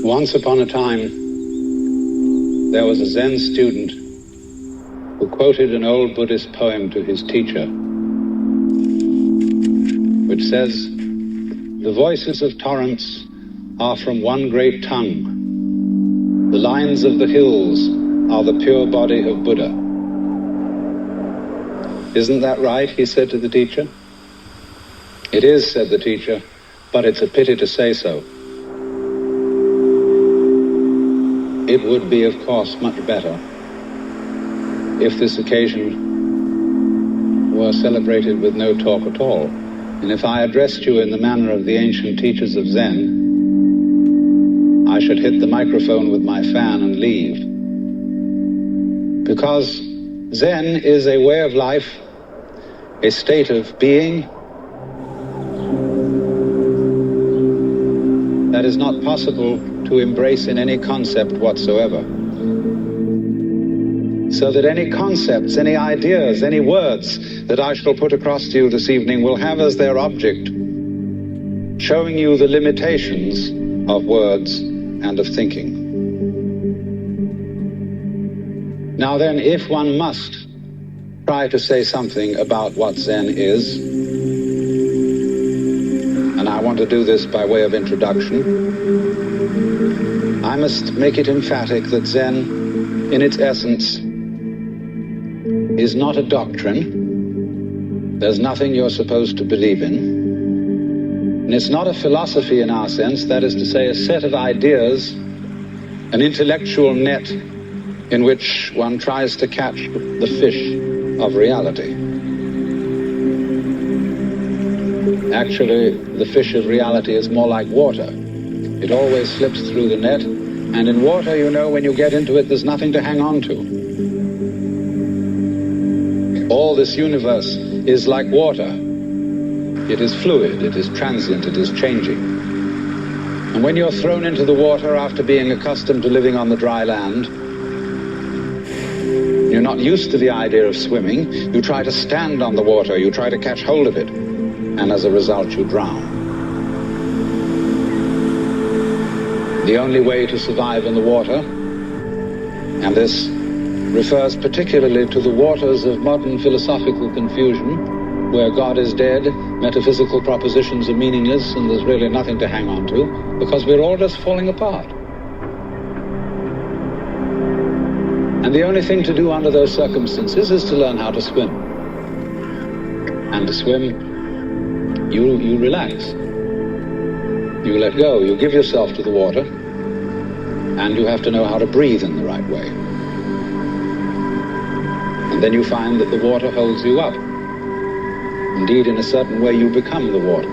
Once upon a time, there was a Zen student who quoted an old Buddhist poem to his teacher, which says, "The voices of torrents are from one great tongue. The lines of the hills are the pure body of Buddha." "Isn't that right?" he said to the teacher. "It is," said the teacher, "but it's a pity to say so. It would be, of course, much better if this occasion were celebrated with no talk at all, and if I addressed you in the manner of the ancient teachers of Zen, I should hit the microphone with my fan and leave. Because Zen is a way of life, a state of being that is not possible to embrace in any concept whatsoever. So that any concepts, any ideas, any words that I shall put across to you this evening will have as their object showing you the limitations of words and of thinking. Now then, if one must try to say something about what Zen is, and I want to do this by way of introduction, I must make it emphatic that Zen, in its essence, is not a doctrine. There's nothing you're supposed to believe in. And it's not a philosophy in our sense, that is to say, a set of ideas, an intellectual net in which one tries to catch the fish of reality. Actually, the fish of reality is more like water. It always slips through the net, and in water, you know, when you get into it, there's nothing to hang on to. All this universe is like water. It is fluid, it is transient, it is changing. And when you're thrown into the water after being accustomed to living on the dry land, you're not used to the idea of swimming, you try to stand on the water, you try to catch hold of it, and as a result you drown. The only way to survive in the water, and this refers particularly to the waters of modern philosophical confusion, where God is dead, metaphysical propositions are meaningless, and there's really nothing to hang on to, because we're all just falling apart. And the only thing to do under those circumstances is to learn how to swim. And to swim, you relax. You let go, you give yourself to the water, and you have to know how to breathe in the right way. And then you find that the water holds you up. Indeed, in a certain way, you become the water.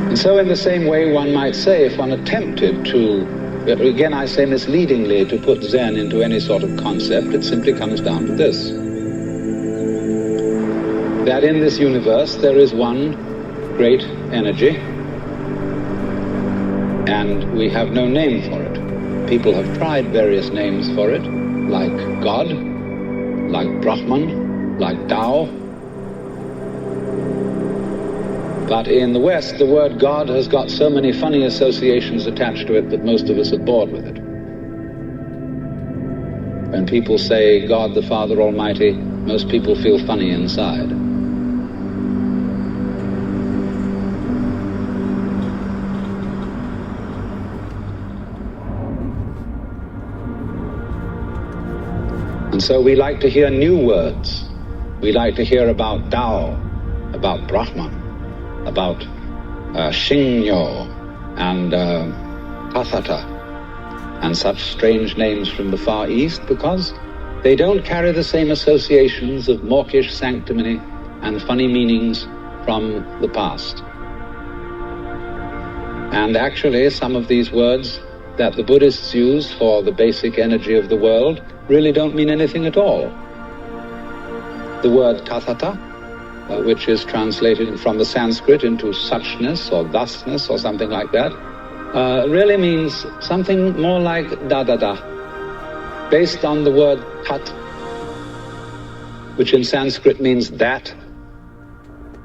And so in the same way, one might say, if one attempted to, again I say misleadingly, to put Zen into any sort of concept, it simply comes down to this: that in this universe there is one great energy, and we have no name for it. People have tried various names for it, like God, like Brahman, like Tao. But in the West, the word God has got so many funny associations attached to it that most of us are bored with it. When people say God the Father Almighty, most people feel funny inside. And so we like to hear new words. We like to hear about Tao, about Brahman, about Shinyo and Tathata and such strange names from the Far East, because they don't carry the same associations of mawkish sanctimony and funny meanings from the past. And actually, some of these words that the Buddhists use for the basic energy of the world really don't mean anything at all. The word Tathata, which is translated from the Sanskrit into suchness or thusness or something like that, really means something more like dadada, based on the word tat, which in Sanskrit means that.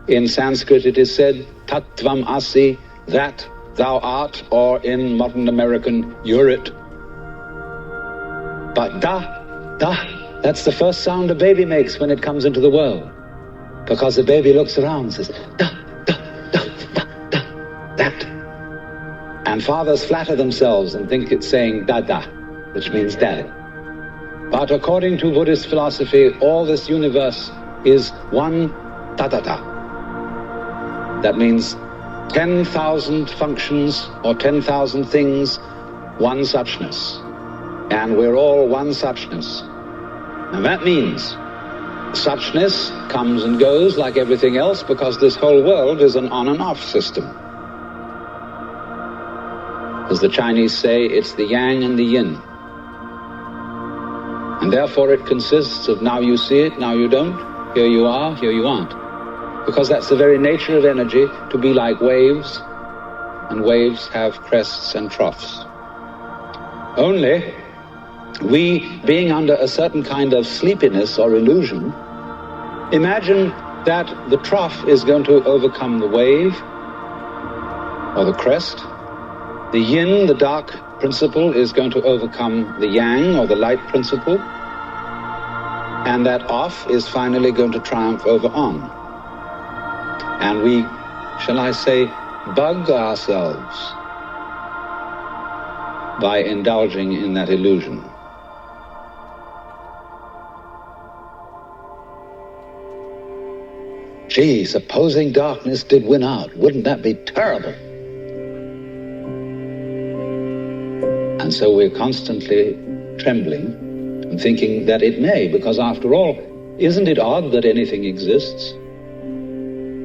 In Sanskrit it is said, tattvam asi, that thou art, or in modern American, you're it. But da, that's the first sound a baby makes when it comes into the world. Because the baby looks around and says, da, da, da, da, da, that. And fathers flatter themselves and think it's saying da, which means daddy. But according to Buddhist philosophy, all this universe is one da. That means 10,000 functions or 10,000 things, one suchness. And we're all one suchness. And that means suchness comes and goes like everything else, because this whole world is an on and off system. As the Chinese say, it's the yang and the yin. And therefore it consists of now you see it, now you don't, here you are, here you aren't. Because that's the very nature of energy, to be like waves, and waves have crests and troughs. Only we, being under a certain kind of sleepiness or illusion, imagine that the trough is going to overcome the wave or the crest. The yin, the dark principle, is going to overcome the yang or the light principle. And that off is finally going to triumph over on. And we, shall I say, bug ourselves by indulging in that illusion. Gee, supposing darkness did win out, wouldn't that be terrible? And so we're constantly trembling and thinking that it may, because after all, isn't it odd that anything exists?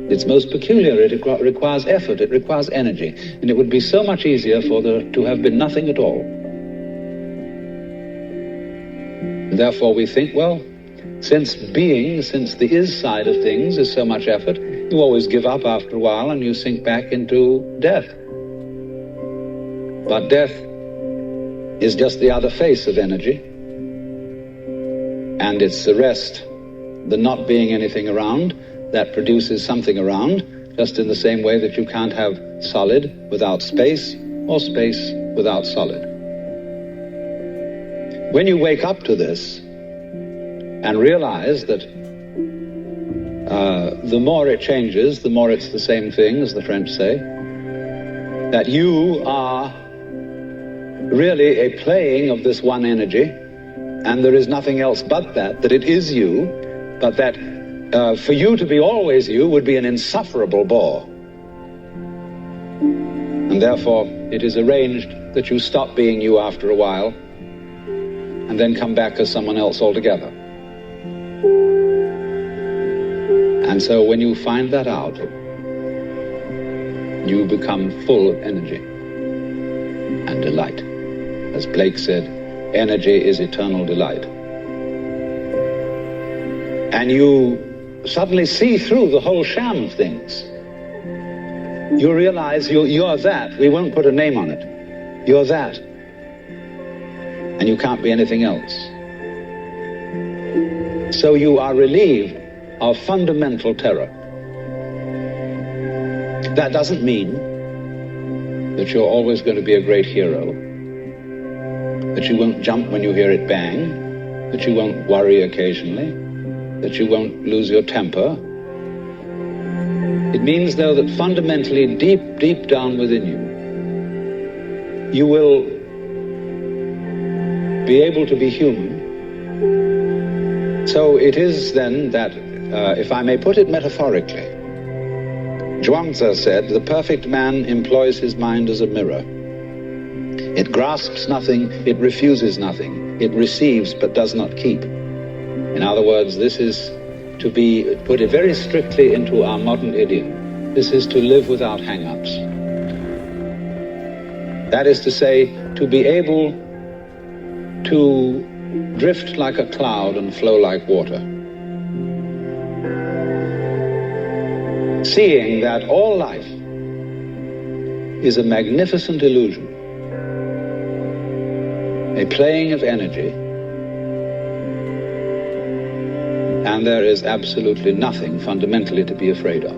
It's most peculiar. It requires effort, it requires energy, and it would be so much easier for there to have been nothing at all. And therefore we think, well, since the is side of things is so much effort, you always give up after a while and you sink back into death. But death is just the other face of energy, and it's the rest, the not being anything around, that produces something around, just in the same way that you can't have solid without space, or space without solid. When you wake up to this and realize that the more it changes, the more it's the same thing, as the French say, that you are really a playing of this one energy, and there is nothing else but that it is you, but that for you to be always you would be an insufferable bore. And therefore it is arranged that you stop being you after a while and then come back as someone else altogether. And so when you find that out, you become full of energy and delight. As Blake said, energy is eternal delight. And you suddenly see through the whole sham of things. You realize you're that. We won't put a name on it. You're that. And you can't be anything else. So you are relieved of fundamental terror. That doesn't mean that you're always going to be a great hero, that you won't jump when you hear it bang, that you won't worry occasionally, that you won't lose your temper. It means, though, that fundamentally, deep down within you, you will be able to be human. So it is then that, if I may put it metaphorically, Zhuangzi said, the perfect man employs his mind as a mirror. It grasps nothing, it refuses nothing, it receives but does not keep. In other words, this is to be put very strictly into our modern idiom. This is to live without hang-ups. That is to say, to be able to drift like a cloud and flow like water. Seeing that all life is a magnificent illusion, a playing of energy, and there is absolutely nothing fundamentally to be afraid of.